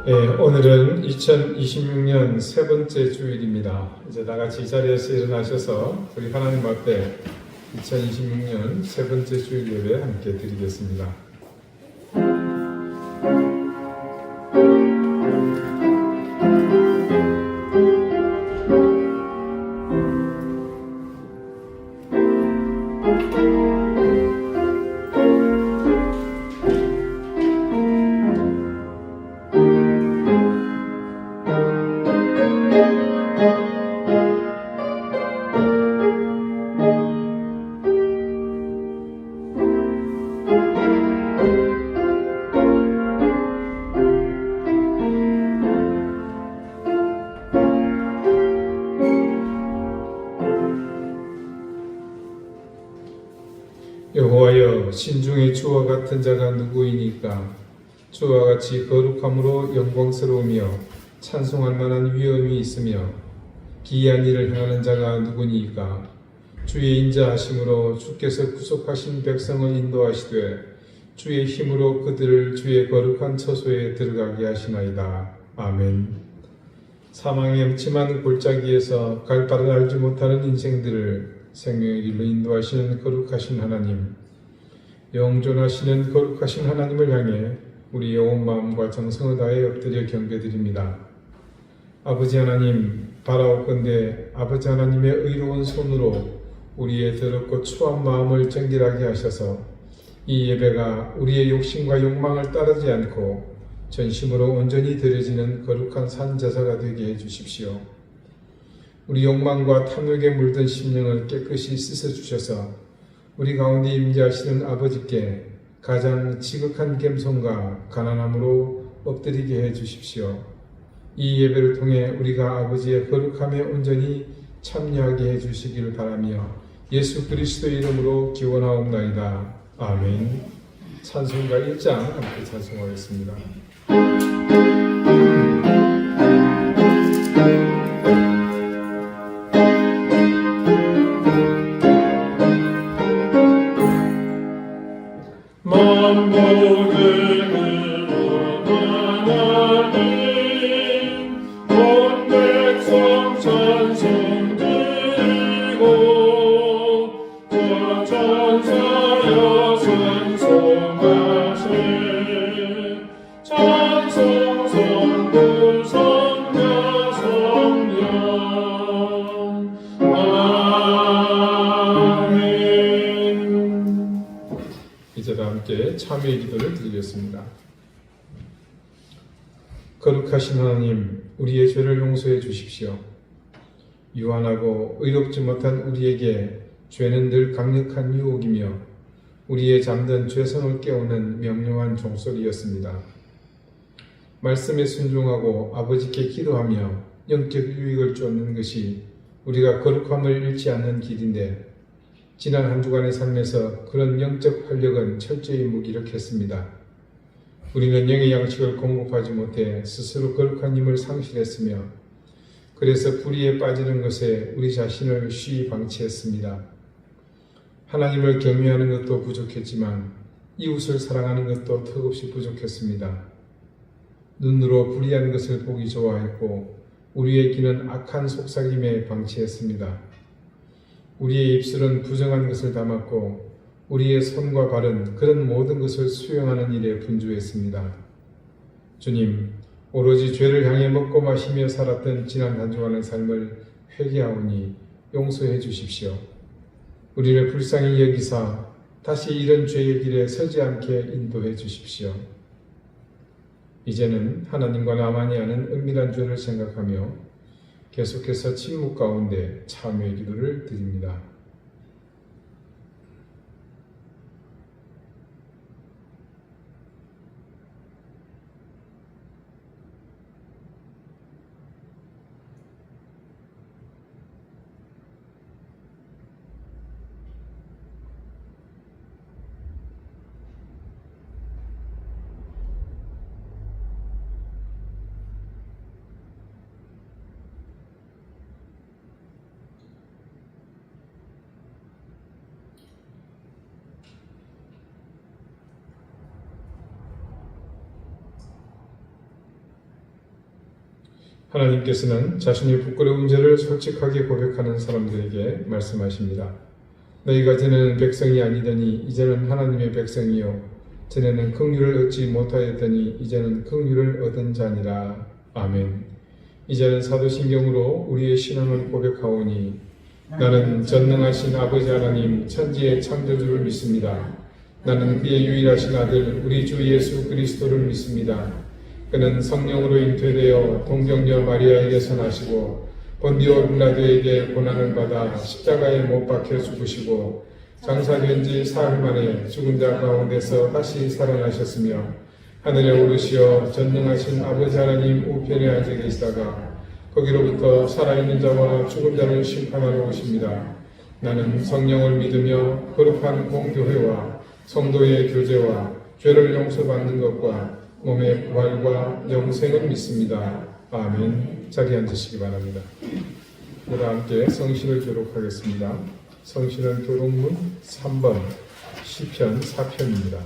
오늘은 2026년 세 번째 주일입니다. 이제 다같이 이 자리에서 일어나셔서 우리 하나님 앞에 2026년 세 번째 주일 예배 함께 드리겠습니다. 여호와여, 신중의 주와 같은 자가 누구이니까? 주와 같이 거룩함으로 영광스러우며 찬송할 만한 위엄이 있으며 기이한 일을 행하는 자가 누구니까? 주의 인자하심으로 주께서 구속하신 백성을 인도하시되 주의 힘으로 그들을 주의 거룩한 처소에 들어가게 하시나이다. 아멘. 사망의 음침한 골짜기에서 갈 바를 알지 못하는 인생들을 생명의 길로 인도하시는 거룩하신 하나님, 영존하시는 거룩하신 하나님을 향해 우리의 온 마음과 정성을 다해 엎드려 경배드립니다. 아버지 하나님, 바라옵건대 아버지 하나님의 의로운 손으로 우리의 더럽고 추한 마음을 정결하게 하셔서 이 예배가 우리의 욕심과 욕망을 따르지 않고 전심으로 온전히 드려지는 거룩한 산제사가 되게 해주십시오. 우리 욕망과 탐욕에 물든 심령을 깨끗이 씻어주셔서 우리 가운데 임재하시는 아버지께 가장 지극한 겸손과 가난함으로 엎드리게 해주십시오. 이 예배를 통해 우리가 아버지의 거룩함에 온전히 참여하게 해주시길 바라며 예수 그리스도의 이름으로 기원하옵나이다. 아멘. 찬송가 1장 함께 찬송하겠습니다. 이제도 함께 참여의 기도를 드리겠습니다. 거룩하신 하나님, 우리의 죄를 용서해 주십시오. 유한하고 의롭지 못한 우리에게 죄는 늘 강력한 유혹이며 우리의 잠든 죄성을 깨우는 명령한 종소리였습니다. 말씀에 순종하고 아버지께 기도하며 영적 유익을 쫓는 것이 우리가 거룩함을 잃지 않는 길인데 지난 한 주간의 삶에서 그런 영적 활력은 철저히 무기력했습니다. 우리는 영의 양식을 공급하지 못해 스스로 거룩한 힘을 상실했으며 그래서 불의에 빠지는 것에 우리 자신을 쉬이 방치했습니다. 하나님을 경외하는 것도 부족했지만 이웃을 사랑하는 것도 턱없이 부족했습니다. 눈으로 불의한 것을 보기 좋아했고 우리의 귀는 악한 속삭임에 방치했습니다. 우리의 입술은 부정한 것을 담았고 우리의 손과 발은 그런 모든 것을 수용하는 일에 분주했습니다. 주님, 오로지 죄를 향해 먹고 마시며 살았던 지난 한 주간의 삶을 회개하오니 용서해 주십시오. 우리를 불쌍히 여기사 다시 이런 죄의 길에 서지 않게 인도해 주십시오. 이제는 하나님과 나만이 아는 은밀한 죄를 생각하며 계속해서 침묵 가운데 참회의 기도를 드립니다. 하나님께서는 자신의 부끄러운 죄를 솔직하게 고백하는 사람들에게 말씀하십니다. 너희가 전에는 백성이 아니더니 이제는 하나님의 백성이요 전에는 긍휼을 얻지 못하였더니 이제는 긍휼을 얻은 자니라. 아멘. 이제는 사도신경으로 우리의 신앙을 고백하오니 나는 전능하신 아버지 하나님 천지의 창조주를 믿습니다. 나는 그의 유일하신 아들 우리 주 예수 그리스도를 믿습니다. 그는 성령으로 잉태되어 동정녀 마리아에게서 나시고 본디오 빌라도에게 고난을 받아 십자가에 못 박혀 죽으시고 장사된 지 사흘 만에 죽은 자 가운데서 다시 살아나셨으며 하늘에 오르시어 전능하신 아버지 하나님 우편에 앉아 계시다가 거기로부터 살아있는 자와 죽은 자를 심판하러 오십니다. 나는 성령을 믿으며 거룩한 공교회와 성도의 교제와 죄를 용서받는 것과 몸의 부활과 영생을 믿습니다. 아멘. 자리에 앉으시기 바랍니다. 우리 함께 성신을 교독하겠습니다. 성신은 교독문 3번 시편 4편입니다.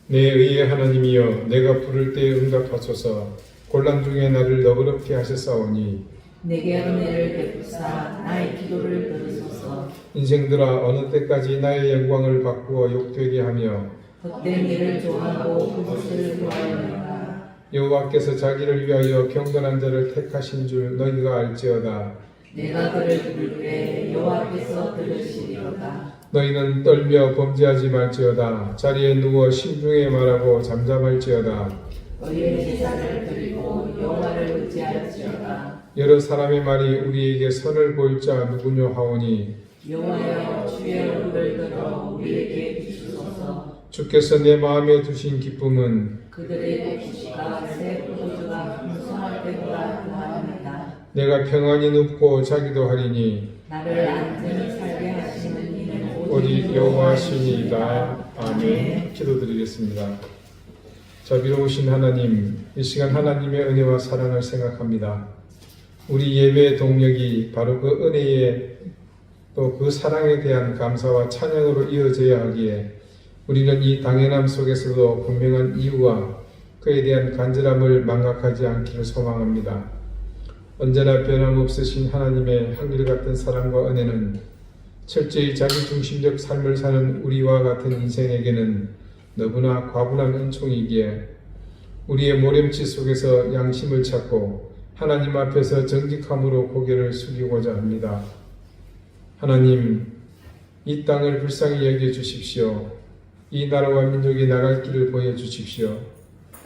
내 의의 하나님이여 내가 부를 때에 응답하소서. 곤란 중에 나를 너그럽게 하셨사오니 내게 은혜를 베푸사 나의 기도를 들으소서. 인생들아 어느 때까지 나의 영광을 바꾸어 욕되게 하며 헛된 일을 좋아하고 그것을 좋아하느냐. 여호와께서 자기를 위하여 경건한 자를 택하신 줄 너희가 알지어다. 내가 그를 부를 때 여호와께서 들으시리로다. 너희는 떨며 범죄하지 말지어다. 자리에 누워 신중히 말하고 잠잠할지어다. 너희의 제사를 드리고 여호와를 의지할지어다. 여러 사람의 말이 우리에게 선을 보일 자 누구뇨 하오니 여호와여 주의 얼굴을 들어 우리에게 비추소서. 주께서 내 마음에 두신 기쁨은 그들의 복수가 새 포도주가 풍성할 때보다 더하니라. 내가 평안히 눕고 자기도 하리니 나를 안전히 살게 하시는 이는 오직 여호와시니이다. 아멘. 기도드리겠습니다. 자비로우신 하나님, 이 시간 하나님의 은혜와 사랑을 생각합니다. 우리 예배의 동력이 바로 그 은혜에 또 그 사랑에 대한 감사와 찬양으로 이어져야 하기에 우리는 이 당연함 속에서도 분명한 이유와 그에 대한 간절함을 망각하지 않기를 소망합니다. 언제나 변함없으신 하나님의 한결같은 사랑과 은혜는 철저히 자기중심적 삶을 사는 우리와 같은 인생에게는 너무나 과분한 은총이기에 우리의 모렴치 속에서 양심을 찾고 하나님 앞에서 정직함으로 고개를 숙이고자 합니다. 하나님, 이 땅을 불쌍히 여겨주십시오. 이 나라와 민족이 나갈 길을 보여주십시오.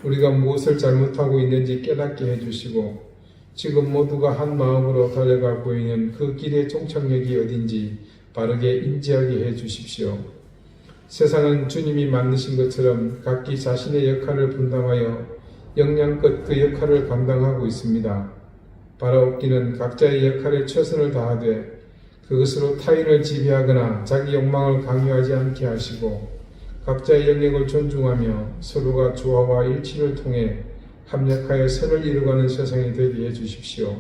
우리가 무엇을 잘못하고 있는지 깨닫게 해주시고 지금 모두가 한 마음으로 달려가고 있는 그 길의 종착역이 어딘지 바르게 인지하게 해주십시오. 세상은 주님이 만드신 것처럼 각기 자신의 역할을 분담하여 역량껏 그 역할을 감당하고 있습니다. 바라옵기는 각자의 역할에 최선을 다하되 그것으로 타인을 지배하거나 자기 욕망을 강요하지 않게 하시고 각자의 영역을 존중하며 서로가 조화와 일치를 통해 합력하여 선을 이루가는 세상이 되게 해주십시오.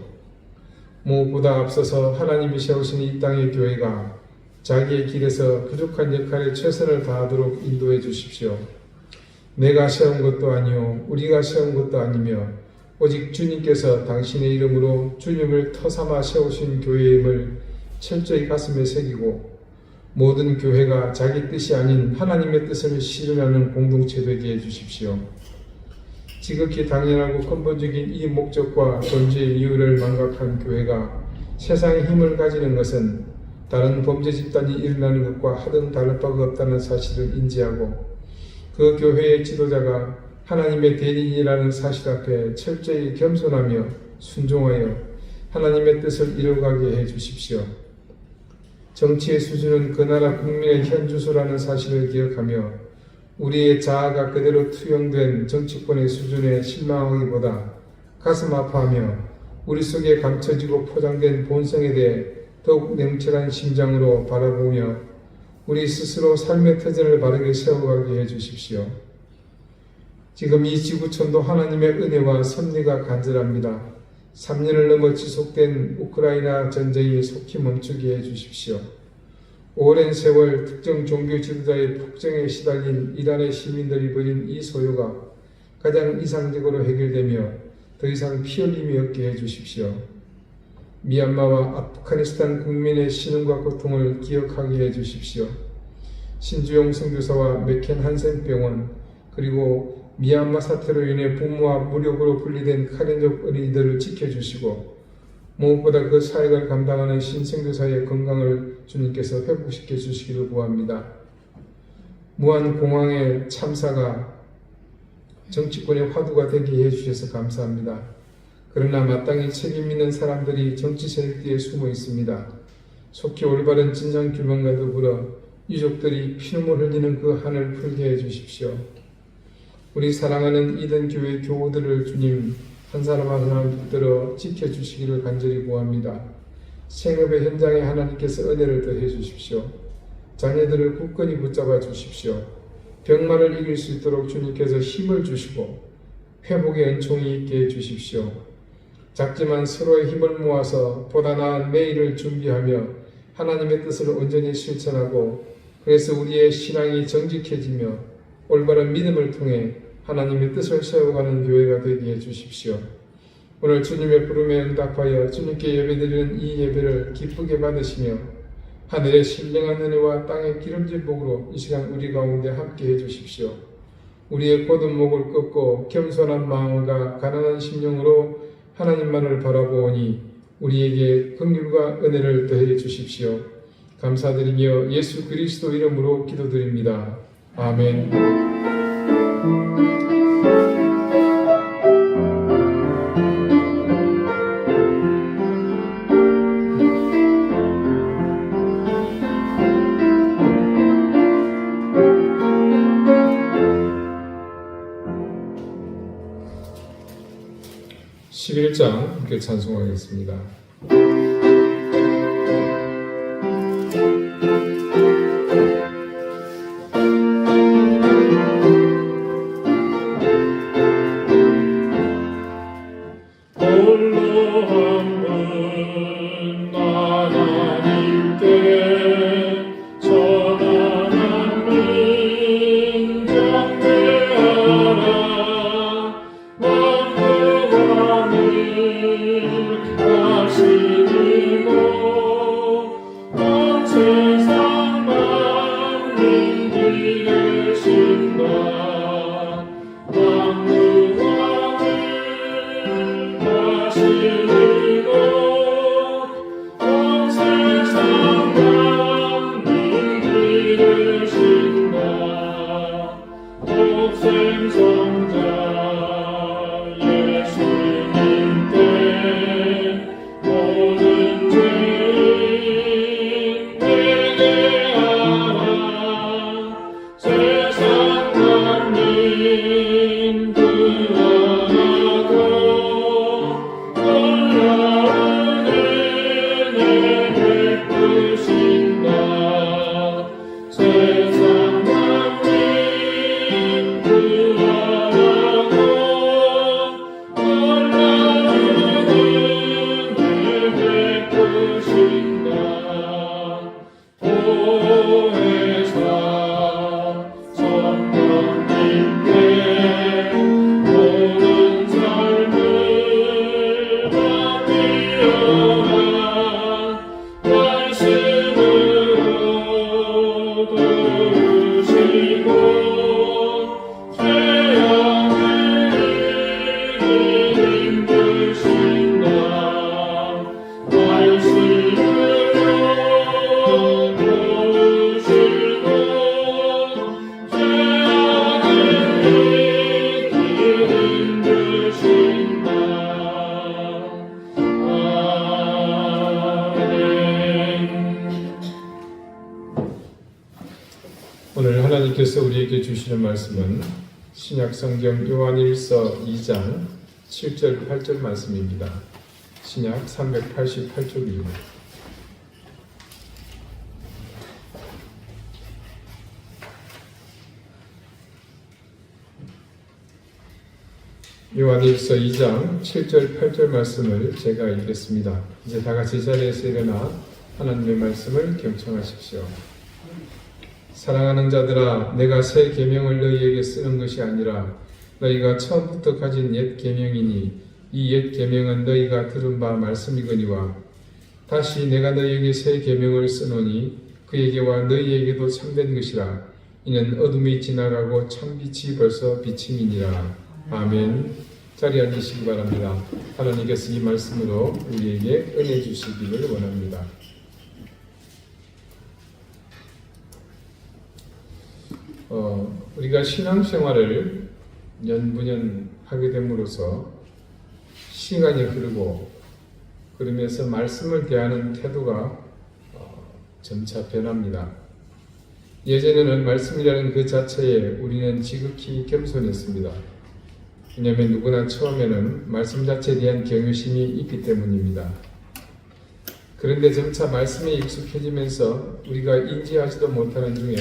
무엇보다 앞서서 하나님이 세우신 이 땅의 교회가 자기의 길에서 부족한 역할에 최선을 다하도록 인도해 주십시오. 내가 세운 것도 아니요 우리가 세운 것도 아니며 오직 주님께서 당신의 이름으로 주님을 터삼아 세우신 교회임을 철저히 가슴에 새기고 모든 교회가 자기 뜻이 아닌 하나님의 뜻을 실현하는 공동체 되게 해주십시오. 지극히 당연하고 근본적인 이 목적과 존재의 이유를 망각한 교회가 세상에 힘을 가지는 것은 다른 범죄 집단이 일어나는 것과 하등 다를 바가 없다는 사실을 인지하고 그 교회의 지도자가 하나님의 대리인이라는 사실 앞에 철저히 겸손하며 순종하여 하나님의 뜻을 이루어가게 해주십시오. 정치의 수준은 그 나라 국민의 현주소라는 사실을 기억하며 우리의 자아가 그대로 투영된 정치권의 수준에 실망하기보다 가슴 아파하며 우리 속에 감춰지고 포장된 본성에 대해 더욱 냉철한 심장으로 바라보며 우리 스스로 삶의 터전을 바르게 세워가게 해주십시오. 지금 이 지구촌도 하나님의 은혜와 섭리가 간절합니다. 3년을 넘어 지속된 우크라이나 전쟁이 속히 멈추게 해주십시오. 오랜 세월 특정 종교 지도자의 폭정에 시달린 이란의 시민들이 벌인 이 소요가 가장 이상적으로 해결되며 더 이상 피 흘림이 없게 해주십시오. 미얀마와 아프가니스탄 국민의 신음과 고통을 기억하게 해주십시오. 신주용 선교사와 맥켄 한센 병원 그리고 미얀마 사태로 인해 부모와 무력으로 분리된 카렌족 어린이들을 지켜주시고 무엇보다 그 사역을 감당하는 신선교사의 건강을 주님께서 회복시켜 주시기를 구합니다. 무안공항의 참사가 정치권의 화두가 되게 해주셔서 감사합니다. 그러나 마땅히 책임 있는 사람들이 정치 세력 뒤에 숨어 있습니다. 속히 올바른 진상 규명과 더불어 유족들이 피눈물 흘리는 그 한을 풀게 해주십시오. 우리 사랑하는 이든 교회 교우들을 주님 한 사람 한 사람 붙들어 지켜주시기를 간절히 구합니다. 생업의 현장에 하나님께서 은혜를 더해 주십시오. 자녀들을 굳건히 붙잡아 주십시오. 병마를 이길 수 있도록 주님께서 힘을 주시고 회복의 은총이 있게 해 주십시오. 작지만 서로의 힘을 모아서 보다 나은 내일을 준비하며 하나님의 뜻을 온전히 실천하고 그래서 우리의 신앙이 정직해지며 올바른 믿음을 통해 하나님의 뜻을 세워가는 교회가 되게 해주십시오. 오늘 주님의 부름에 응답하여 주님께 예배드리는 이 예배를 기쁘게 받으시며 하늘의 신령한 은혜와 땅의 기름진 복으로 이 시간 우리 가운데 함께 해주십시오. 우리의 곧은 목을 꺾고 겸손한 마음과 가난한 심령으로 하나님만을 바라보오니 우리에게 긍휼과 은혜를 더해 주십시오. 감사드리며 예수 그리스도 이름으로 기도드립니다. 아멘. 함께 찬송하겠습니다. 오늘 하나님께서 우리에게 주시는 말씀은 신약성경 요한일서 2장 7절 8절 말씀입니다. 신약 388쪽입니다. 요한일서 2장 7절 8절 말씀을 제가 읽겠습니다. 이제 다 같이 자리에서 일어나 하나님의 말씀을 경청하십시오. 사랑하는 자들아, 내가 새 계명을 너희에게 쓰는 것이 아니라 너희가 처음부터 가진 옛 계명이니 이 옛 계명은 너희가 들은 바 말씀이거니와 다시 내가 너희에게 새 계명을 쓰노니 그에게와 너희에게도 참된 것이라. 이는 어둠이 지나가고 참빛이 벌써 비침이니라. 아멘. 자리에 앉으시기 바랍니다. 하나님께서 이 말씀으로 우리에게 은혜 주시기를 원합니다. 우리가 신앙생활을 년부년 하게 됨으로써 시간이 흐르고 그러면서 말씀을 대하는 태도가 점차 변합니다. 예전에는 말씀이라는 그 자체에 우리는 지극히 겸손했습니다. 왜냐하면 누구나 처음에는 말씀 자체에 대한 경외심이 있기 때문입니다. 그런데 점차 말씀에 익숙해지면서 우리가 인지하지도 못하는 중에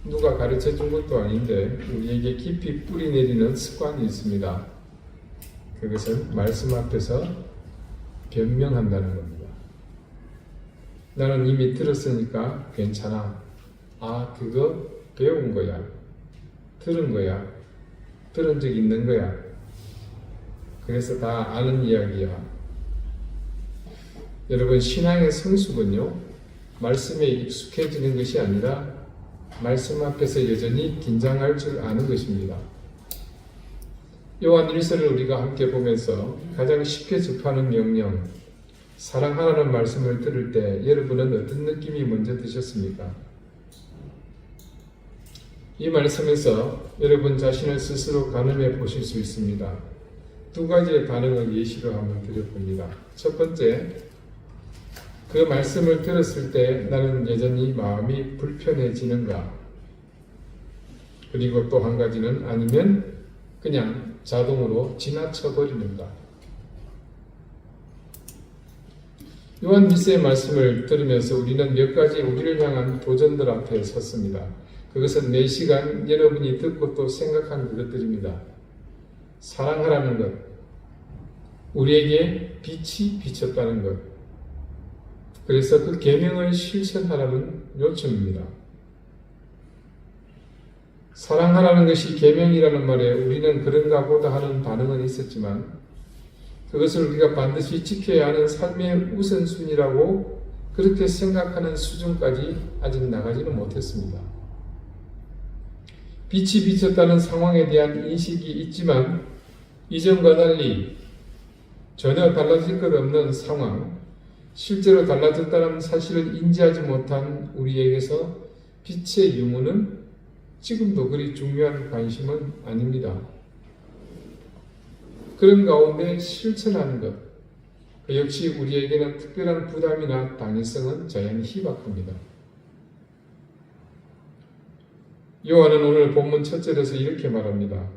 누가 가르쳐 준 것도 아닌데 우리에게 깊이 뿌리 내리는 습관이 있습니다. 그것은 말씀 앞에서 변명한다는 겁니다. 나는 이미 들었으니까 괜찮아. 아, 그거 배운 거야. 들은 거야. 들은 적 있는 거야. 그래서 다 아는 이야기야. 여러분, 신앙의 성숙은요, 말씀에 익숙해지는 것이 아니라 말씀 앞에서 여전히 긴장할 줄 아는 것입니다. 요한 1서를 우리가 함께 보면서 가장 쉽게 접하는 명령, 사랑하라는 말씀을 들을 때 여러분은 어떤 느낌이 먼저 드셨습니까? 이 말씀에서 여러분 자신을 스스로 가늠해 보실 수 있습니다. 두 가지의 반응을 예시로 한번 드려봅니다. 첫 번째, 그 말씀을 들었을 때 나는 여전히 마음이 불편해지는가? 그리고 또 한 가지는 아니면 그냥 자동으로 지나쳐 버리는가? 요한 1서의 말씀을 들으면서 우리는 몇 가지 우리를 향한 도전들 앞에 섰습니다. 그것은 매 시간 여러분이 듣고 또 생각하는 그것들입니다. 사랑하라는 것, 우리에게 빛이 비쳤다는 것, 그래서 그 계명을 실천하라는 요청입니다. 사랑하라는 것이 계명이라는 말에 우리는 그런가 보다 하는 반응은 있었지만 그것을 우리가 반드시 지켜야 하는 삶의 우선순위라고 그렇게 생각하는 수준까지 아직 나가지는 못했습니다. 빛이 비쳤다는 상황에 대한 인식이 있지만 이전과 달리 전혀 달라질 것 없는 상황, 실제로 달라졌다는 사실을 인지하지 못한 우리에게서 빛의 유무는 지금도 그리 중요한 관심은 아닙니다. 그런 가운데 실천하는 것, 그 역시 우리에게는 특별한 부담이나 당위성은 자연히 희박합니다. 요한은 오늘 본문 첫 절에서 이렇게 말합니다.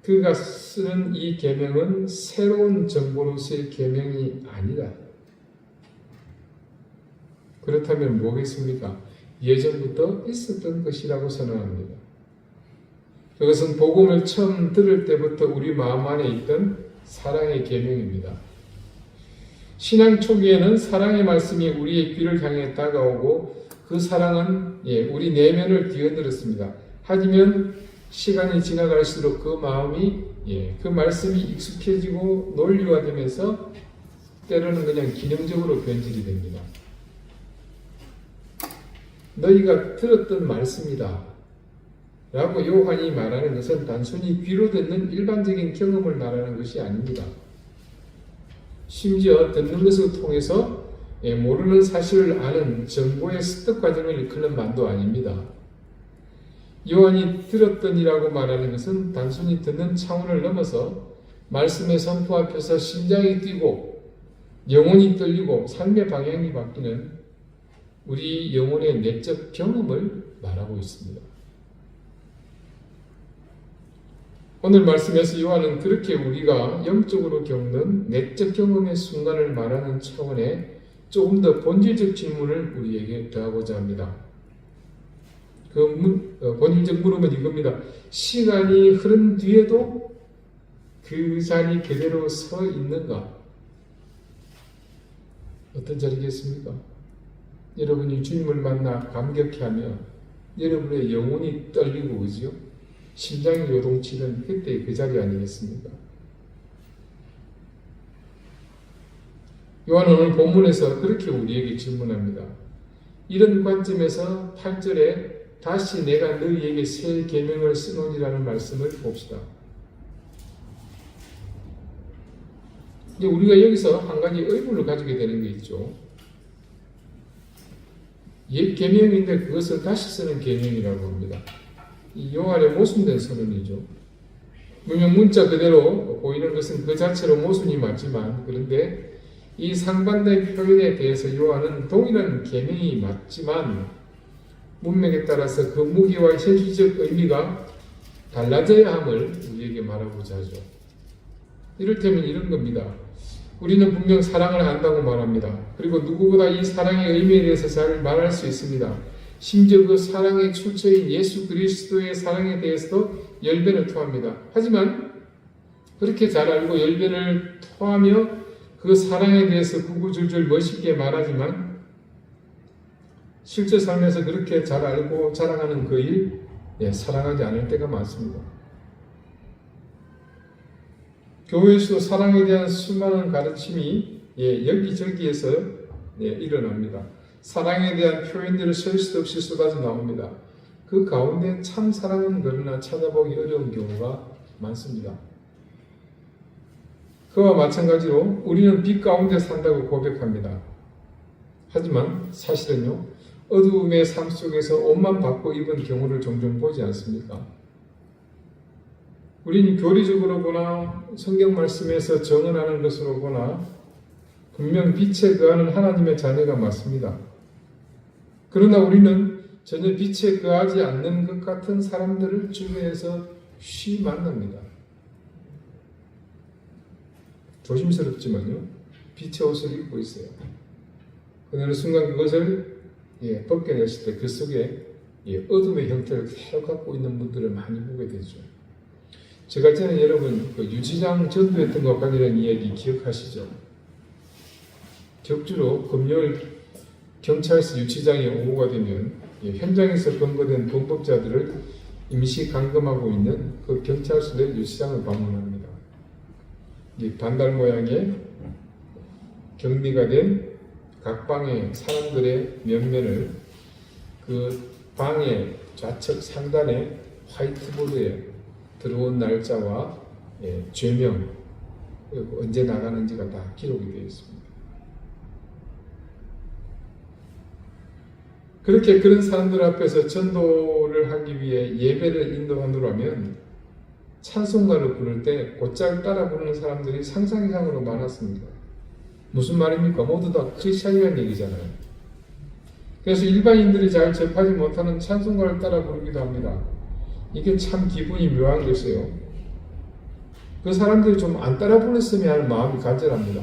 그가 쓰는 이 계명은 새로운 정보로서의 계명이 아니다. 그렇다면 뭐겠습니까? 예전부터 있었던 것이라고 선언합니다. 그것은 복음을 처음 들을 때부터 우리 마음 안에 있던 사랑의 계명입니다. 신앙 초기에는 사랑의 말씀이 우리의 귀를 향해 다가오고 그 사랑은 우리 내면을 뛰어들었습니다. 하지만 시간이 지나갈수록 그 마음이 그 말씀이 익숙해지고 논리화되면서 때로는 그냥 기능적으로 변질이 됩니다. 너희가 들었던 말씀이다 라고 요한이 말하는 것은 단순히 귀로 듣는 일반적인 경험을 말하는 것이 아닙니다. 심지어 듣는 것을 통해서 모르는 사실을 아는 정보의 습득 과정을 이끄는 만도 아닙니다. 요한이 들었더니라고 말하는 것은 단순히 듣는 차원을 넘어서 말씀의 선포 앞에서 심장이 뛰고 영혼이 떨리고 삶의 방향이 바뀌는 우리 영혼의 내적 경험을 말하고 있습니다. 오늘 말씀에서 요한은 그렇게 우리가 영적으로 겪는 내적 경험의 순간을 말하는 차원의 조금 더 본질적 질문을 우리에게 더하고자 합니다. 본질적 물음은 이겁니다. 시간이 흐른 뒤에도 그 자리 그대로 서 있는가? 어떤 자리겠습니까? 여러분이 주님을 만나 감격해하면 여러분의 영혼이 떨리고 그죠? 심장이 요동치는 그때 그 자리 아니겠습니까? 요한은 오늘 본문에서 그렇게 우리에게 질문합니다. 이런 관점에서 8절에 다시 내가 너희에게 새 계명을 쓰노니라는 말씀을 봅시다. 이제 우리가 여기서 한 가지 의문을 가지게 되는 게 있죠. 옛 계명인데 그것을 다시 쓰는 계명이라고 합니다. 이 요한의 모순된 선언이죠. 분명 문자 그대로 보이는 것은 그 자체로 모순이 맞지만, 그런데 이 상반된 표현에 대해서 요한은 동일한 계명이 맞지만 문맥에 따라서 그 무게와 현실적 의미가 달라져야 함을 우리에게 말하고자 하죠. 이를테면 이런 겁니다. 우리는 분명 사랑을 한다고 말합니다. 그리고 누구보다 이 사랑의 의미에 대해서 잘 말할 수 있습니다. 심지어 그 사랑의 출처인 예수 그리스도의 사랑에 대해서도 열변을 토합니다. 하지만 그렇게 잘 알고 열변을 토하며 그 사랑에 대해서 구구절절 멋있게 말하지만 실제 삶에서 그렇게 잘 알고 자랑하는 그 일, 사랑하지 않을 때가 많습니다. 교회에서 사랑에 대한 수많은 가르침이 여기저기에서 일어납니다. 사랑에 대한 표현들을 셀 수도 없이 쏟아져 나옵니다. 그 가운데 참 사랑은 그러나 찾아보기 어려운 경우가 많습니다. 그와 마찬가지로 우리는 빛 가운데 산다고 고백합니다. 하지만 사실은요, 어두움의 삶 속에서 옷만 바꿔 입은 경우를 종종 보지 않습니까? 우리는 교리적으로 보나 성경 말씀에서 정언하는 것으로 보나 분명 빛에 거하는 하나님의 자녀가 맞습니다. 그러나 우리는 전혀 빛에 거하지 않는 것 같은 사람들을 주변에서 쉬 만납니다. 조심스럽지만요, 빛의 옷을 입고 있어요. 어느 순간 그것을 벗겨냈을 때 그 속에 어둠의 형태를 계속 갖고 있는 분들을 많이 보게 되죠. 제가 전에 여러분 그 유치장 전도했던 것과 관련한 이야기 기억하시죠? 격주로 금요일 경찰서 유치장에 오후가 되면 현장에서 검거된 범법자들을 임시 감금하고 있는 그 경찰서 내 유치장을 방문합니다. 이 반달 모양의 격리가 된 각 방의 사람들의 면면을 그 방의 좌측 상단에 화이트보드에 들어온 날짜와 죄명, 언제 나가는지가 다 기록이 되어 있습니다. 그렇게 그런 사람들 앞에서 전도를 하기 위해 예배를 인도하느라면 찬송가를 부를 때 곧잘 따라 부르는 사람들이 상상 이상으로 많았습니다. 무슨 말입니까? 모두 다 크리스찬이라는 얘기잖아요. 그래서 일반인들이 잘 접하지 못하는 찬송가를 따라 부르기도 합니다. 이게 참 기분이 묘한 것이에요. 그 사람들이 좀 안 따라 불렀으면 하는 마음이 간절합니다.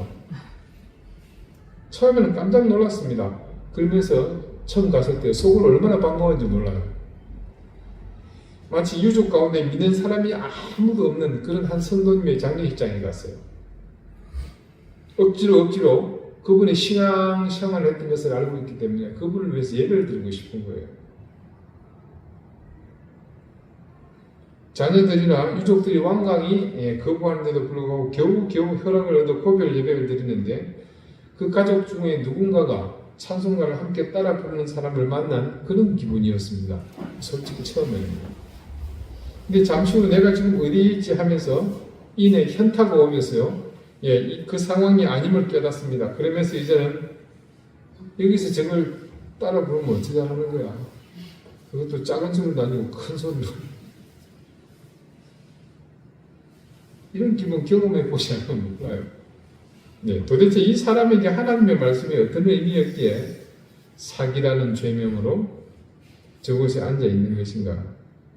처음에는 깜짝 놀랐습니다. 그러면서 처음 갔을 때 속을 얼마나 반가웠는지 몰라요. 마치 유족 가운데 믿는 사람이 아무도 없는 그런 한 성도님의 장례식장에 갔어요. 억지로 그분의 신앙생활을 했던 것을 알고 있기 때문에 그분을 위해서 예배를 드리고 싶은 거예요. 자녀들이나 유족들이 완강히 거부하는데도 불구하고 겨우 허락을 얻어 고별 예배를 드리는데 그 가족 중에 누군가가 찬송가를 함께 따라 부르는 사람을 만난 그런 기분이었습니다. 솔직히 처음에는. 근데 잠시 후 내가 지금 어디에 있지 하면서 이내 현타가 오면서요, 그 상황이 아님을 깨닫습니다. 그러면서 이제는 여기서 저걸 따라 부르면 어떻게 하는 거야? 그것도 작은 소리도 아니고 큰 소리로. 이런 기분 경험해 보지 않으면 몰라요. 도대체 이 사람에게 하나님의 말씀이 어떤 의미였기에 사기라는 죄명으로 저곳에 앉아 있는 것인가?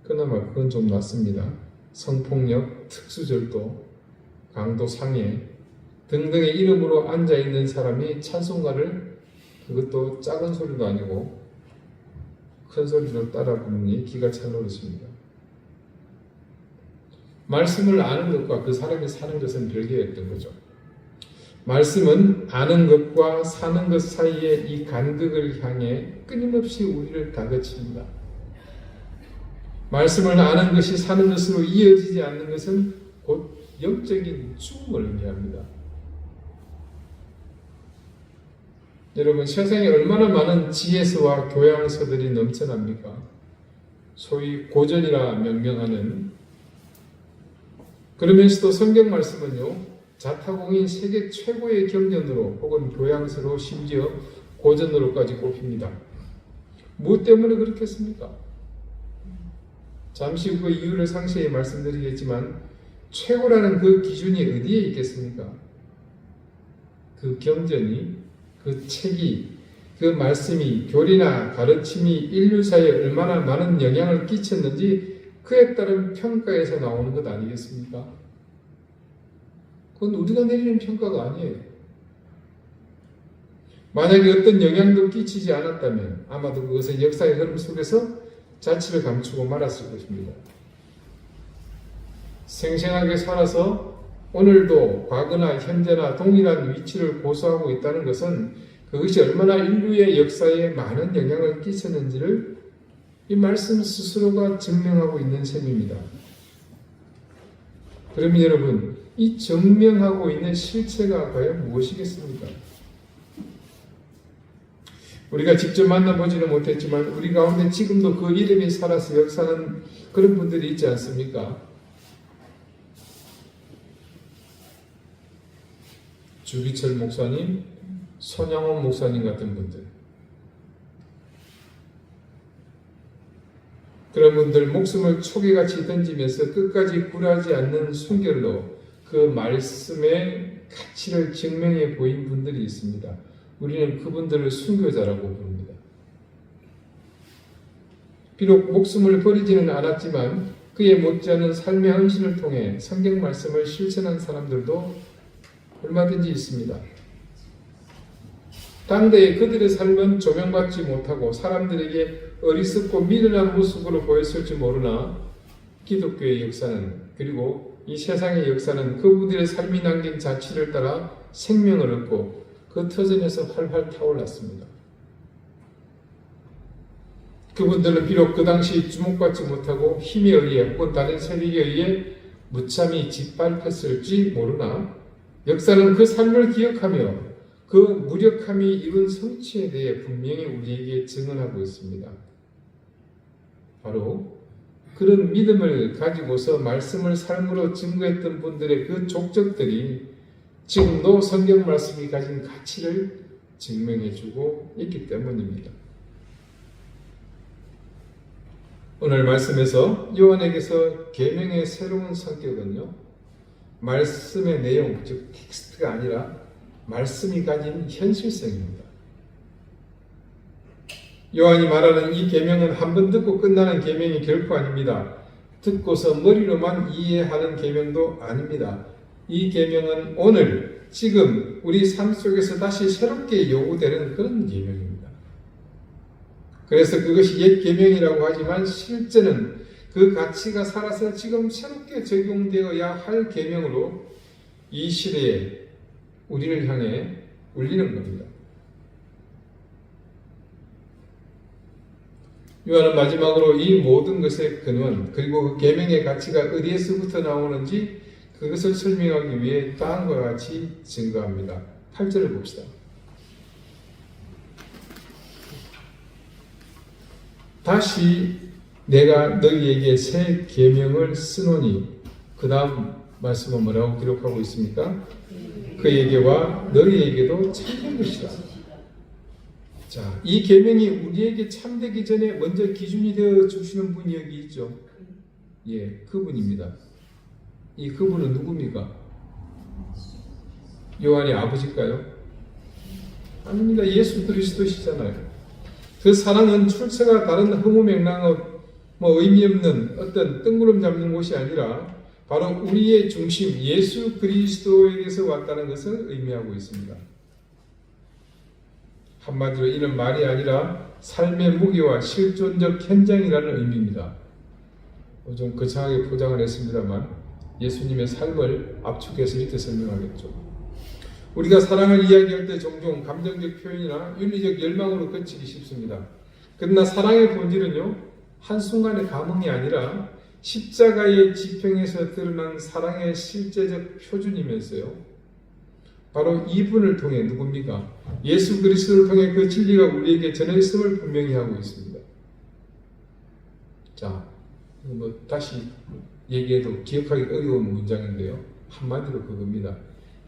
그나마 그건 좀 낫습니다. 성폭력, 특수절도, 강도 상해 등등의 이름으로 앉아 있는 사람이 찬송가를 그것도 작은 소리도 아니고 큰 소리로 따라 부르니 기가 찰 노릇입니다. 말씀을 아는 것과 그 사람이 사는 것은 별개였던 거죠. 말씀은 아는 것과 사는 것 사이의 이 간극을 향해 끊임없이 우리를 다그칩니다. 말씀을 아는 것이 사는 것으로 이어지지 않는 것은 곧 영적인 죽음을 의미합니다. 여러분, 세상에 얼마나 많은 지혜서와 교양서들이 넘쳐납니까? 소위 고전이라 명명하는. 그러면서도 성경 말씀은요, 자타공인 세계 최고의 경전으로 혹은 교양서로 심지어 고전으로까지 꼽힙니다. 무엇 때문에 그렇겠습니까? 잠시 후 그 이유를 상세히 말씀드리겠지만 최고라는 그 기준이 어디에 있겠습니까? 그 경전이, 그 책이, 그 말씀이, 교리나 가르침이 인류사에 얼마나 많은 영향을 끼쳤는지 그에 따른 평가에서 나오는 것 아니겠습니까? 그건 우리가 내리는 평가가 아니에요. 만약에 어떤 영향도 끼치지 않았다면 아마도 그것은 역사의 흐름 속에서 자취를 감추고 말았을 것입니다. 생생하게 살아서 오늘도 과거나 현재나 동일한 위치를 고수하고 있다는 것은 그것이 얼마나 인류의 역사에 많은 영향을 끼쳤는지를 이 말씀 스스로가 증명하고 있는 셈입니다. 그러면 여러분, 이 증명하고 있는 실체가 과연 무엇이겠습니까? 우리가 직접 만나보지는 못했지만 우리 가운데 지금도 그 이름이 살아서 역사하는 그런 분들이 있지 않습니까? 주기철 목사님, 손양원 목사님 같은 분들. 그런 분들 목숨을 초계같이 던지면서 끝까지 굴하지 않는 순결로 그 말씀의 가치를 증명해 보인 분들이 있습니다. 우리는 그분들을 순교자라고 부릅니다. 비록 목숨을 버리지는 않았지만 그의 못지않은 삶의 헌신을 통해 성경 말씀을 실천한 사람들도 얼마든지 있습니다. 당대의 그들의 삶은 조명받지 못하고 사람들에게 어리석고 미련한 모습으로 보였을지 모르나 기독교의 역사는, 그리고 이 세상의 역사는 그분들의 삶이 남긴 자취를 따라 생명을 얻고 그 터전에서 활활 타올랐습니다. 그분들은 비록 그 당시 주목받지 못하고 힘에 의해 혹은 다른 세력에 의해 무참히 짓밟혔을지 모르나 역사는 그 삶을 기억하며 그 무력함이 이룬 성취에 대해 분명히 우리에게 증언하고 있습니다. 바로 그런 믿음을 가지고서 말씀을 삶으로 증거했던 분들의 그 족적들이 지금도 성경 말씀이 가진 가치를 증명해주고 있기 때문입니다. 오늘 말씀에서 요한에게서 계명의 새로운 성격은요, 말씀의 내용, 즉 텍스트가 아니라 말씀이 가진 현실성입니다. 요한이 말하는 이 계명은 한 번 듣고 끝나는 계명이 결코 아닙니다. 듣고서 머리로만 이해하는 계명도 아닙니다. 이 계명은 오늘, 지금 우리 삶 속에서 다시 새롭게 요구되는 그런 계명입니다. 그래서 그것이 옛 계명이라고 하지만 실제는 그 가치가 살아서 지금 새롭게 적용되어야 할 계명으로 이 시대에 우리를 향해 울리는 겁니다. 요한은 마지막으로 이 모든 것의 근원, 그리고 그 계명의 가치가 어디에서부터 나오는지 그것을 설명하기 위해 다음과 같이 증거합니다. 8절을 봅시다. 다시 내가 너희에게 새 계명을 쓰노니, 그 다음 말씀은 뭐라고 기록하고 있습니까? 그에게와 너희에게도 참된 것이다. 자, 이 계명이 우리에게 참되기 전에 먼저 기준이 되어 주시는 분이 여기 있죠. 예, 그분입니다. 이 그분은 누굽니까? 요한의 아버지일까요? 아닙니다. 예수 그리스도시잖아요. 그 사랑은 출처가 다른 허무맹랑한 의미 없는 어떤 뜬구름 잡는 곳이 아니라 바로 우리의 중심 예수 그리스도에게서 왔다는 것을 의미하고 있습니다. 한마디로 이는 말이 아니라 삶의 무게와 실존적 현장이라는 의미입니다. 좀 거창하게 포장을 했습니다만 예수님의 삶을 압축해서 이렇게 설명하겠죠. 우리가 사랑을 이야기할 때 종종 감정적 표현이나 윤리적 열망으로 그치기 쉽습니다. 그러나 사랑의 본질은요, 한순간의 감흥이 아니라 십자가의 지평에서 드러난 사랑의 실제적 표준이면서요, 바로 이분을 통해 누굽니까? 예수 그리스도를 통해 그 진리가 우리에게 전해졌음을 분명히 하고 있습니다. 자, 다시 얘기해도 기억하기 어려운 문장인데요, 한마디로 그겁니다.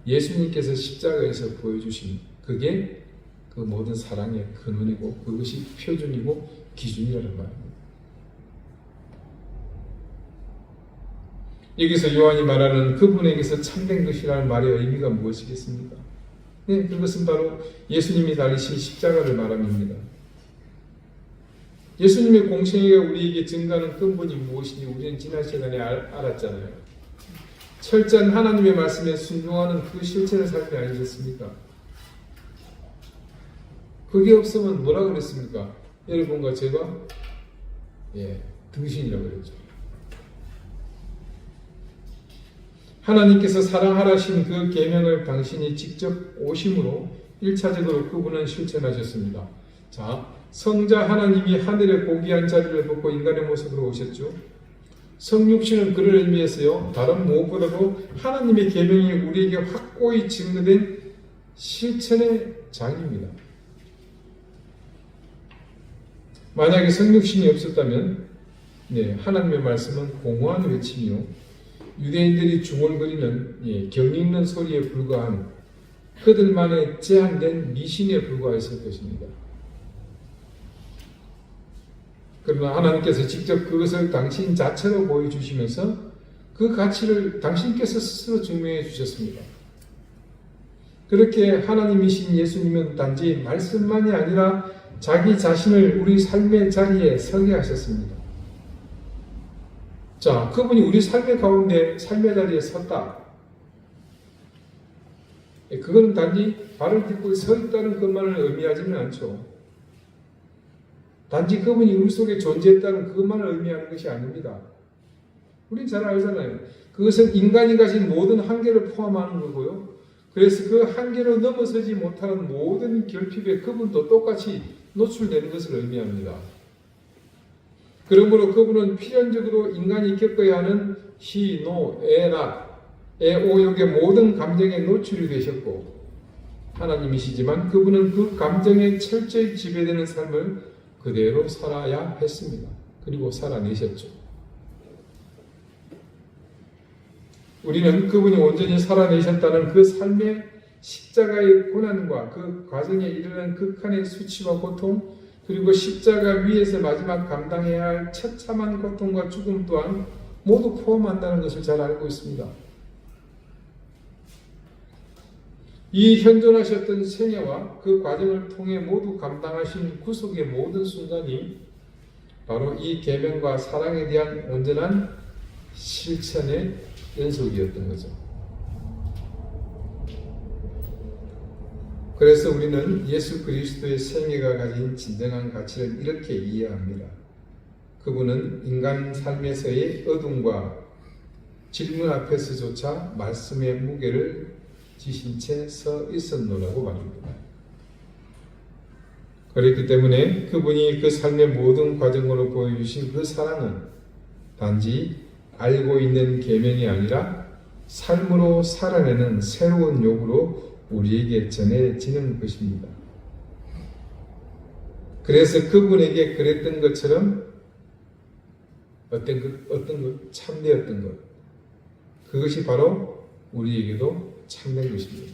예수님께서 십자가에서 보여주신 그게 그 모든 사랑의 근원이고 그것이 표준이고 기준이라는 말입니다. 여기서 요한이 말하는 그분에게서 참된 것이라는 말의 의미가 무엇이겠습니까? 네, 그것은 바로 예수님이 달리신 십자가를 말합니다. 예수님의 공생애가 우리에게 증가하는 근본이 무엇인지 우리는 지난 시간에 알았잖아요. 철저한 하나님의 말씀에 순종하는 그 실천의 삶이 아니셨습니까? 그게 없으면 뭐라 그랬습니까? 여러분과 제가 등신이라고 그랬죠. 하나님께서 사랑하라 하신 그 계명을 당신이 직접 오심으로 1차적으로 그분은 실천하셨습니다. 자, 성자 하나님이 하늘의 고귀한 자리를 벗고 인간의 모습으로 오셨죠. 성육신은 그런 의미에서요, 다른 무엇보다도 하나님의 계명이 우리에게 확고히 증거된 실천의 장입니다. 만약에 성육신이 없었다면 하나님의 말씀은 공허한 외침이요, 유대인들이 중얼거리는 경읽는 소리에 불과한 그들만의 제한된 미신에 불과했을 것입니다. 그러나 하나님께서 직접 그것을 당신 자체로 보여주시면서 그 가치를 당신께서 스스로 증명해 주셨습니다. 그렇게 하나님이신 예수님은 단지 말씀만이 아니라 자기 자신을 우리 삶의 자리에 서게 하셨습니다. 자, 그분이 우리 삶의 가운데 삶의 자리에 섰다. 그건 단지 발을 딛고 서 있다는 것만을 의미하지는 않죠. 단지 그분이 우리 속에 존재했다는 그것만을 의미하는 것이 아닙니다. 우린 잘 알잖아요. 그것은 인간이 가진 모든 한계를 포함하는 거고요. 그래서 그 한계로 넘어서지 못하는 모든 결핍에 그분도 똑같이 노출되는 것을 의미합니다. 그러므로 그분은 필연적으로 인간이 겪어야 하는 희, 노, 애오욕의 모든 감정에 노출이 되셨고, 하나님이시지만 그분은 그 감정에 철저히 지배되는 삶을 그대로 살아야 했습니다. 그리고 살아내셨죠. 우리는 그분이 온전히 살아내셨다는 그 삶의 십자가의 고난과 그 과정에 이르는 극한의 수치와 고통, 그리고 십자가 위에서 마지막 감당해야 할 처참한 고통과 죽음 또한 모두 포함한다는 것을 잘 알고 있습니다. 이 현존하셨던 생애와 그 과정을 통해 모두 감당하신 구속의 모든 순간이 바로 이 계명과 사랑에 대한 온전한 실천의 연속이었던 거죠. 그래서 우리는 예수 그리스도의 생애가 가진 진정한 가치를 이렇게 이해합니다. 그분은 인간 삶에서의 어둠과 질문 앞에서조차 말씀의 무게를 지신 채 서 있었노라고 말합니다. 그렇기 때문에 그분이 그 삶의 모든 과정으로 보여주신 그 사랑은 단지 알고 있는 계명이 아니라 삶으로 살아내는 새로운 욕으로 우리에게 전해지는 것입니다. 그래서 그분에게 그랬던 것처럼 어떤 것, 참되었던 것, 그것이 바로 우리에게도 참된 것입니다.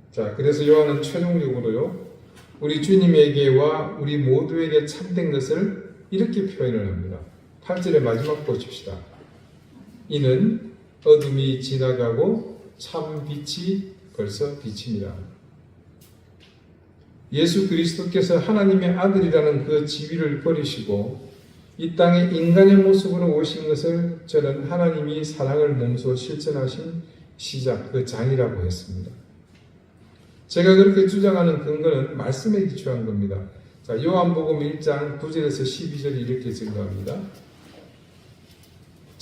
자, 그래서 요한은 최종적으로요, 우리 주님에게와 우리 모두에게 참된 것을 이렇게 표현을 합니다. 8절의 마지막 보십시다. 이는 어둠이 지나가고 참 빛이 벌써 비칩니다. 예수 그리스도께서 하나님의 아들이라는 그 지위를 버리시고 이 땅에 인간의 모습으로 오신 것을 저는 하나님이 사랑을 몸소 실천하신 시작, 그 장이라고 했습니다. 제가 그렇게 주장하는 근거는 말씀에 기초한 겁니다. 자, 요한복음 1장 9절에서 12절이 이렇게 증거합니다.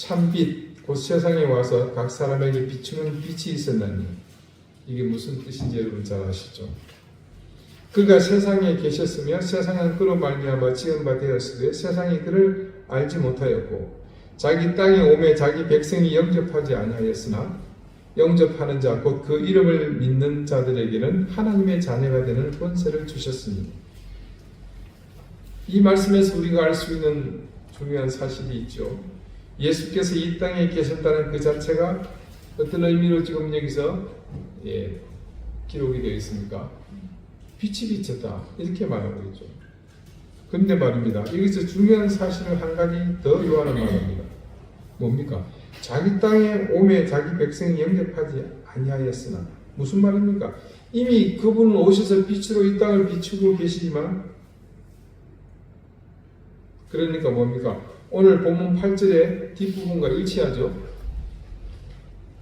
참빛 곧 세상에 와서 각 사람에게 비추는 빛이 있었나니 이게 무슨 뜻인지 여러분 잘 아시죠? 그가 세상에 계셨으며 세상은 그로 말미암아 지은 바 되었으되 세상이 그를 알지 못하였고 자기 땅에 오매 자기 백성이 영접하지 아니하였으나 영접하는 자 곧 그 이름을 믿는 자들에게는 하나님의 자녀가 되는 권세를 주셨으니 이 말씀에서 우리가 알 수 있는 중요한 사실이 있죠. 예수께서 이 땅에 계셨다는 그 자체가 어떤 의미로 지금 여기서 기록이 되어 있습니까? 빛이 비쳤다 이렇게 말하고 있죠. 근데 말입니다. 여기서 중요한 사실을 한 가지 더 요하는 말입니다. 뭡니까? 자기 땅에 오매 자기 백성이 영접하지 아니하였으나 무슨 말입니까? 이미 그분은 오셔서 빛으로 이 땅을 비추고 계시지만 그러니까 뭡니까? 오늘 본문 8절의 뒷부분과 일치하죠.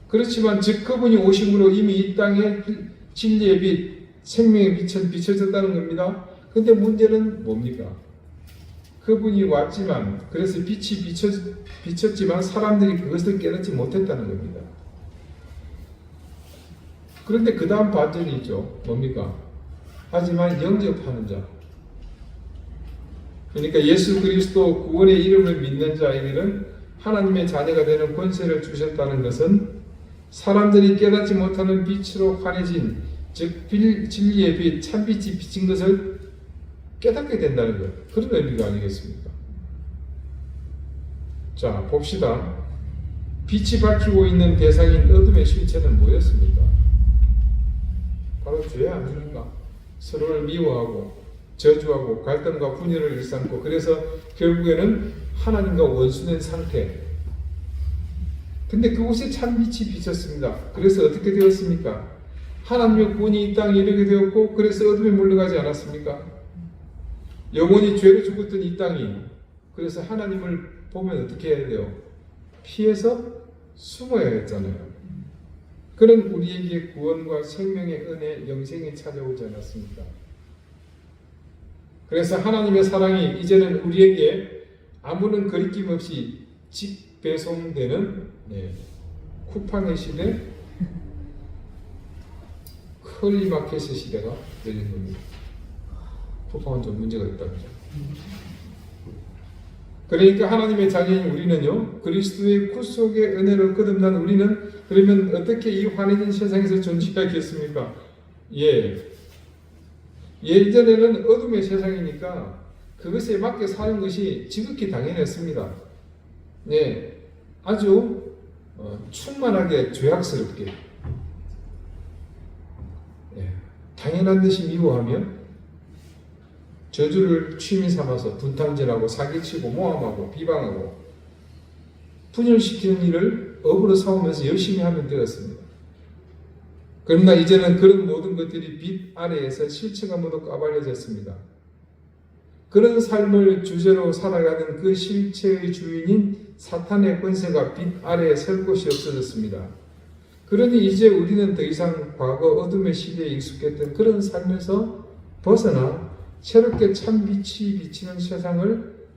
그렇지만 즉 그분이 오심으로 이미 이 땅에 진리의 빛, 생명의 빛은 비춰졌다는 겁니다. 근데 문제는 뭡니까? 그분이 왔지만 그래서 빛이 비쳤지만 사람들이 그것을 깨닫지 못했다는 겁니다. 그런데 그 다음 반전이 있죠. 뭡니까? 하지만 영접하는 자, 그러니까 예수 그리스도 구원의 이름을 믿는 자에게는 하나님의 자녀가 되는 권세를 주셨다는 것은 사람들이 깨닫지 못하는 빛으로 환해진 즉 진리의 빛, 참빛이 비친 것을 깨닫게 된다는 것, 그런 의미가 아니겠습니까? 자, 봅시다. 빛이 밝히고 있는 대상인 어둠의 실체는 뭐였습니까? 바로 죄 아닙니까? 서로를 미워하고 저주하고 갈등과 분열을 일삼고 그래서 결국에는 하나님과 원수된 상태. 근데 그곳에 참 빛이 비쳤습니다. 그래서 어떻게 되었습니까? 하나님의 구원이 이 땅에 이르게 되었고 그래서 어둠에 물러가지 않았습니까? 영원히 죄로 죽었던 이 땅이 그래서 하나님을 보면 어떻게 해야 돼요? 피해서 숨어야 했잖아요. 그런 우리에게 구원과 생명의 은혜, 영생이 찾아오지 않았습니까? 그래서 하나님의 사랑이 이제는 우리에게 아무런 거리낌 없이 직배송되는 쿠팡의 시대, 클리마켓의 시대가 열린 겁니다. 쿠팡은 좀 문제가 있다고 하죠. 그러니까 하나님의 자녀인 우리는요, 그리스도의 구속의 은혜로 거듭난 우리는 그러면 어떻게 이 환해진 세상에서 존재하겠습니까? 예전에는 어둠의 세상이니까 그것에 맞게 사는 것이 지극히 당연했습니다. 아주 충만하게 죄악스럽게 당연한 듯이 미워하며 저주를 취미 삼아서 분탕질하고 사기치고 모함하고 비방하고 분열시키는 일을 업으로 삼으면서 열심히 하면 되었습니다. 그러나 이제는 그런 모든 것들이 빛 아래에서 실체가 모두 까발려졌습니다. 그런 삶을 주제로 살아가는 그 실체의 주인인 사탄의 권세가 빛 아래에 설 곳이 없어졌습니다. 그러니 이제 우리는 더 이상 과거 어둠의 시대에 익숙했던 그런 삶에서 벗어나 새롭게 참 빛이 비치는 세상을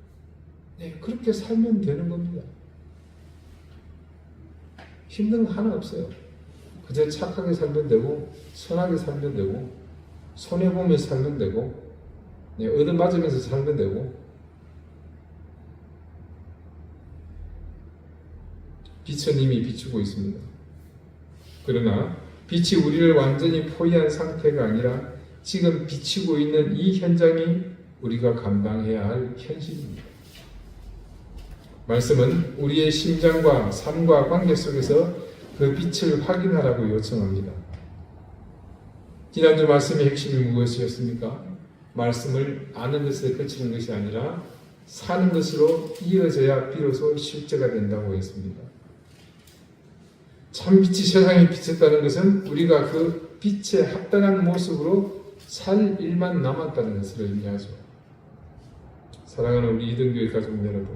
그렇게 살면 되는 겁니다. 힘든 거 하나 없어요. 그저 착하게 살면 되고 선하게 살면 되고 손해보면서 살면 되고 얻어맞으면서 살면 되고 빛은 이미 비추고 있습니다. 그러나 빛이 우리를 완전히 포위한 상태가 아니라 지금 비치고 있는 이 현장이 우리가 감당해야 할 현실입니다. 말씀은 우리의 심장과 삶과 관계 속에서 그 빛을 확인하라고 요청합니다. 지난주 말씀의 핵심이 무엇이었습니까? 말씀을 아는 것에 그치는 것이 아니라 사는 것으로 이어져야 비로소 실제가 된다고 했습니다. 참 빛이 세상에 비쳤다는 것은 우리가 그 빛에 합당한 모습으로 살 일만 남았다는 것을 의미하죠. 사랑하는 우리 이등교회 가족 여러분,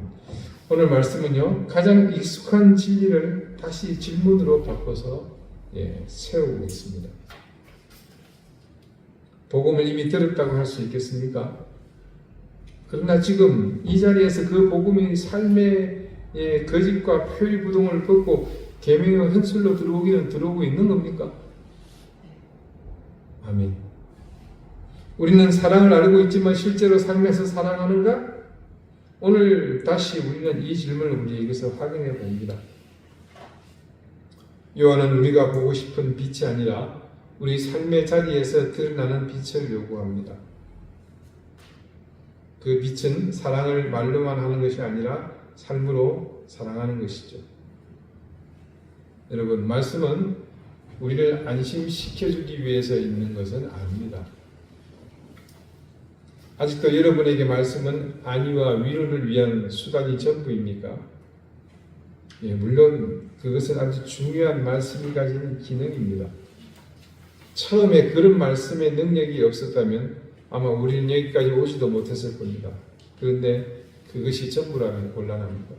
오늘 말씀은요 가장 익숙한 진리를 다시 질문으로 바꿔서 세우고 있습니다. 복음을 이미 들었다고 할 수 있겠습니까? 그러나 지금 이 자리에서 그 복음이 삶의 거짓과 표리부동을 벗고 계명의 헌술로 들어오기는 들어오고 있는 겁니까? 아멘. 우리는 사랑을 알고 있지만 실제로 삶에서 사랑하는가? 오늘 다시 우리는 이 질문을 우리에게서 확인해 봅니다. 요한은 우리가 보고 싶은 빛이 아니라 우리 삶의 자리에서 드러나는 빛을 요구합니다. 그 빛은 사랑을 말로만 하는 것이 아니라 삶으로 사랑하는 것이죠. 여러분, 말씀은 우리를 안심시켜주기 위해서 있는 것은 아닙니다. 아직도 여러분에게 말씀은 안위와 위로를 위한 수단이 전부입니까? 물론 그것은 아주 중요한 말씀이 가진 기능입니다. 처음에 그런 말씀의 능력이 없었다면 아마 우리는 여기까지 오지도 못했을 겁니다. 그런데 그것이 전부라면 곤란합니다.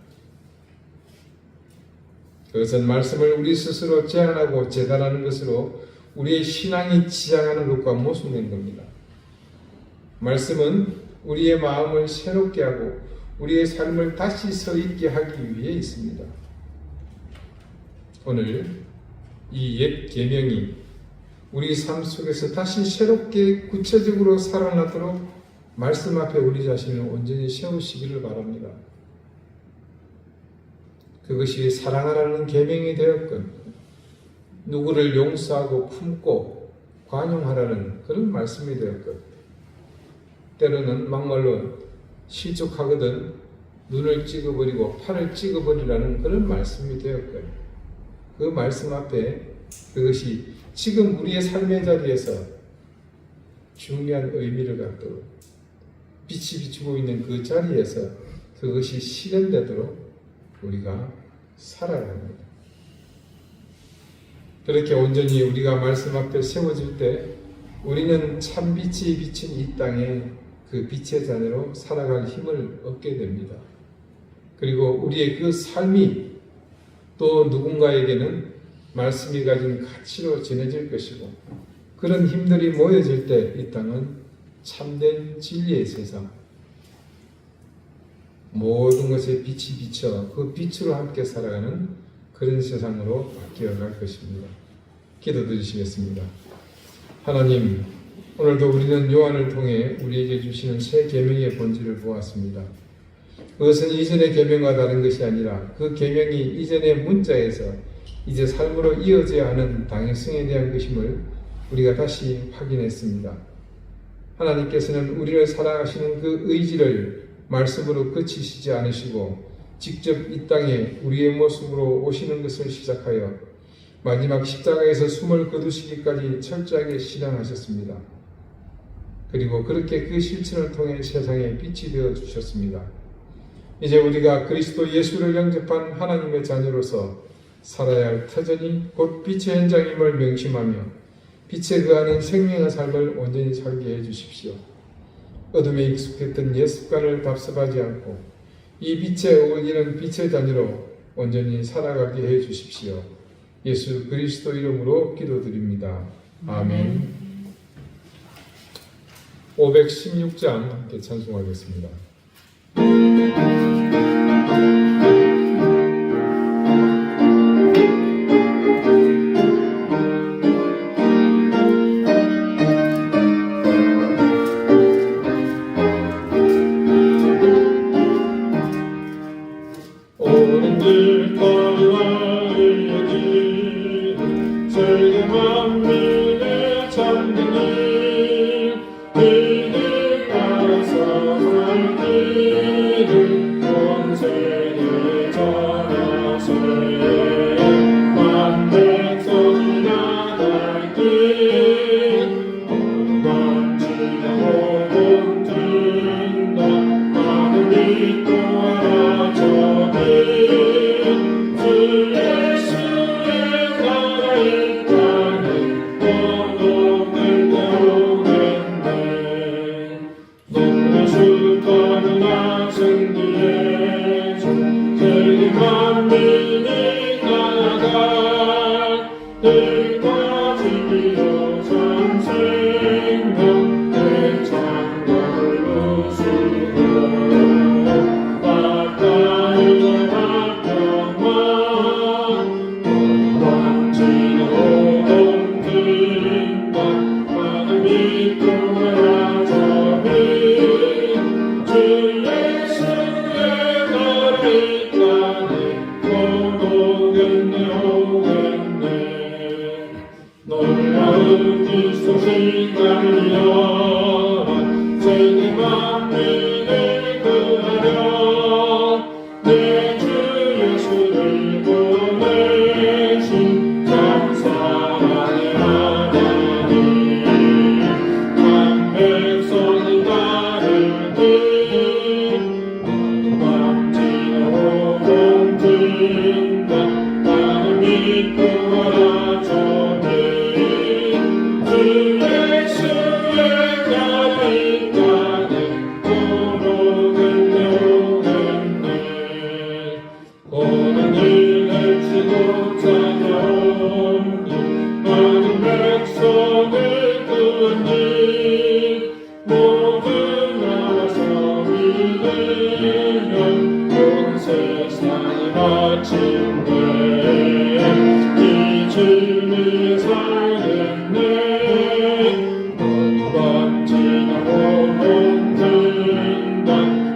그것은 말씀을 우리 스스로 제안하고 재단하는 것으로 우리의 신앙이 지향하는 것과 모순된 겁니다. 말씀은 우리의 마음을 새롭게 하고 우리의 삶을 다시 서 있게 하기 위해 있습니다. 오늘 이 옛 계명이 우리 삶 속에서 다시 새롭게 구체적으로 살아나도록 말씀 앞에 우리 자신을 온전히 세우시기를 바랍니다. 그것이 사랑하라는 계명이 되었건 누구를 용서하고 품고 관용하라는 그런 말씀이 되었건 때로는 막말로 실족하거든 눈을 찍어버리고 팔을 찍어버리라는 그런 말씀이 되었건 그 말씀 앞에 그것이 지금 우리의 삶의 자리에서 중요한 의미를 갖도록 빛이 비추고 있는 그 자리에서 그것이 실현되도록 우리가 살아야 합니다. 그렇게 온전히 우리가 말씀 앞에 세워질 때 우리는 참 빛이 비친 이 땅에 그 빛의 자녀로 살아갈 힘을 얻게 됩니다. 그리고 우리의 그 삶이 또 누군가에게는 말씀이 가진 가치로 전해질 것이고 그런 힘들이 모여질 때 이 땅은 참된 진리의 세상, 모든 것에 빛이 비쳐 그 빛으로 함께 살아가는 그런 세상으로 바뀌어갈 것입니다. 기도드리시겠습니다. 하나님, 오늘도 우리는 요한을 통해 우리에게 주시는 새 계명의 본질을 보았습니다. 그것은 이전의 계명과 다른 것이 아니라 그 계명이 이전의 문자에서 이제 삶으로 이어져야 하는 당위성에 대한 것임을 우리가 다시 확인했습니다. 하나님께서는 우리를 사랑하시는 그 의지를 말씀으로 그치시지 않으시고 직접 이 땅에 우리의 모습으로 오시는 것을 시작하여 마지막 십자가에서 숨을 거두시기까지 철저하게 실행하셨습니다. 그리고 그렇게 그 실천을 통해 세상에 빛이 되어 주셨습니다. 이제 우리가 그리스도 예수를 영접한 하나님의 자녀로서 살아야 할 터전이 곧 빛의 현장임을 명심하며 빛에 거하는 생명의 삶을 온전히 살게 해주십시오. 어둠에 익숙했던 옛 습관을 답습하지 않고 이 빛에 어울리는 빛의 자녀로 온전히 살아가게 해주십시오. 예수 그리스도 이름으로 기도드립니다. 아멘. 516장 함께 찬송하겠습니다. 내 믿고 알아주니 주 예수의 나라의 땅에 도로겠네 오는 일 할지도 찾아오니 많은 백성을 구원이 모든 나라서 믿으면 온 세상이 마침내 이 주를 살겠네 어떤 지나고 못든다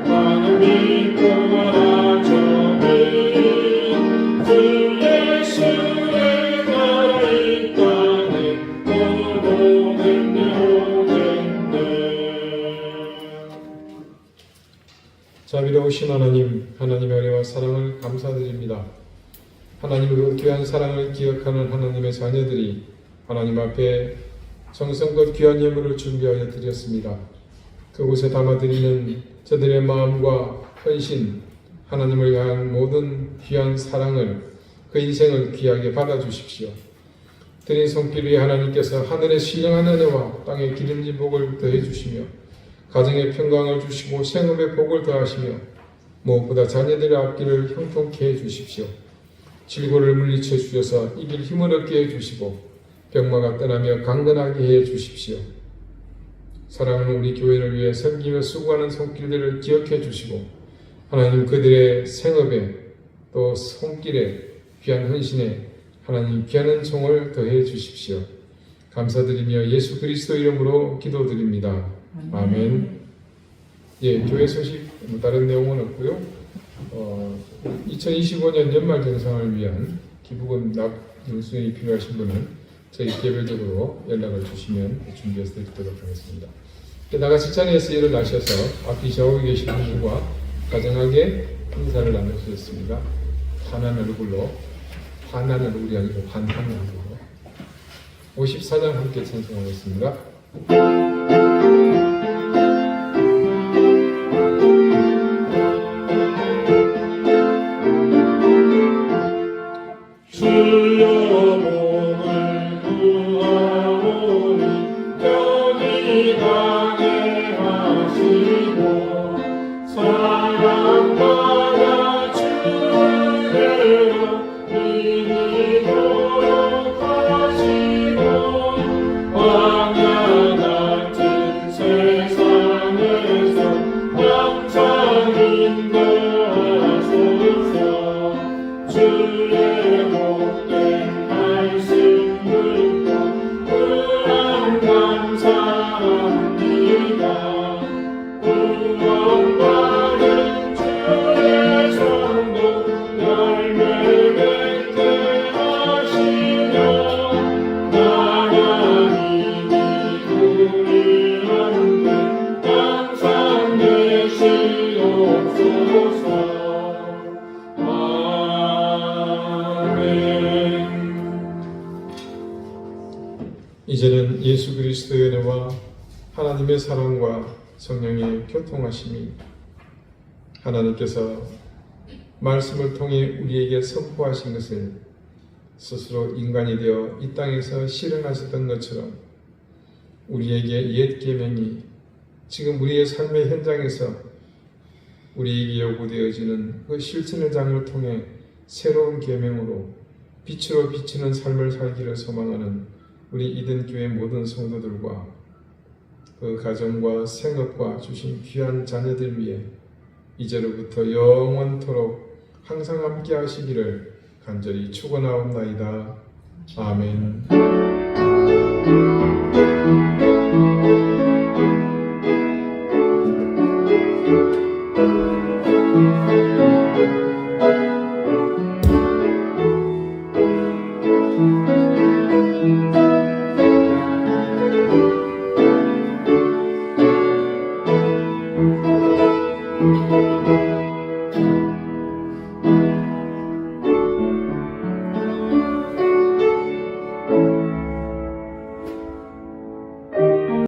나는 믿고 알아주니 주 예수의 나라의 땅에 오겠네 자비로우신 하나님, 하나님의 은혜와 사랑을 감사드립니다. 하나님의 귀한 사랑을 기억하는 하나님의 자녀들이 하나님 앞에 정성껏 귀한 예물을 준비하여 드렸습니다. 그곳에 담아드리는 저들의 마음과 헌신, 하나님을 향한 모든 귀한 사랑을 그 인생을 귀하게 받아주십시오. 드린 손길 위에 하나님께서 하늘의 신령한 은혜와 땅의 기름진 복을 더해 주시며 가정의 평강을 주시고 생업의 복을 더하시며 무엇보다 자녀들의 앞길을 형통케 해 주십시오. 질고를 물리쳐 주셔서 이길 힘을 얻게 해 주시고 병마가 떠나며 강건하게 해 주십시오. 사랑하는 우리 교회를 위해 섬기며 수고하는 손길들을 기억해 주시고 하나님 그들의 생업에 또 손길에 귀한 헌신에 하나님 귀한 은총을 더해 주십시오. 감사드리며 예수 그리스도 이름으로 기도드립니다. 아멘. 예, 교회 소식 다른 내용은 없고요. 2025년 연말 정상을 위한 기부금 납 영수증이 필요하신 분은 저희 개별적으로 연락을 주시면 준비해서 드리도록 하겠습니다. 나가실 자리에서 일어나셔서 앞이 좌우에 계신 분들과 가정하게 인사를 나누셨습니다. 환한 얼굴이 아니고 환한 얼굴로 54장 함께 찬송하겠습니다. 이제는 예수 그리스도의 은혜와 하나님의 사랑과 성령의 교통하심이 하나님께서 말씀을 통해 우리에게 선포하신 것을 스스로 인간이 되어 이 땅에서 실현하셨던 것처럼 우리에게 옛 계명이 지금 우리의 삶의 현장에서 우리에게 요구되어지는 그 실천의 장을 통해 새로운 계명으로 빛으로 비치는 삶을 살기를 소망하는 우리 이든교회 모든 성도들과 그 가정과 생업과 주신 귀한 자녀들 위해 이제로부터 영원토록 항상 함께 하시기를 간절히 축원하옵나이다. 아멘.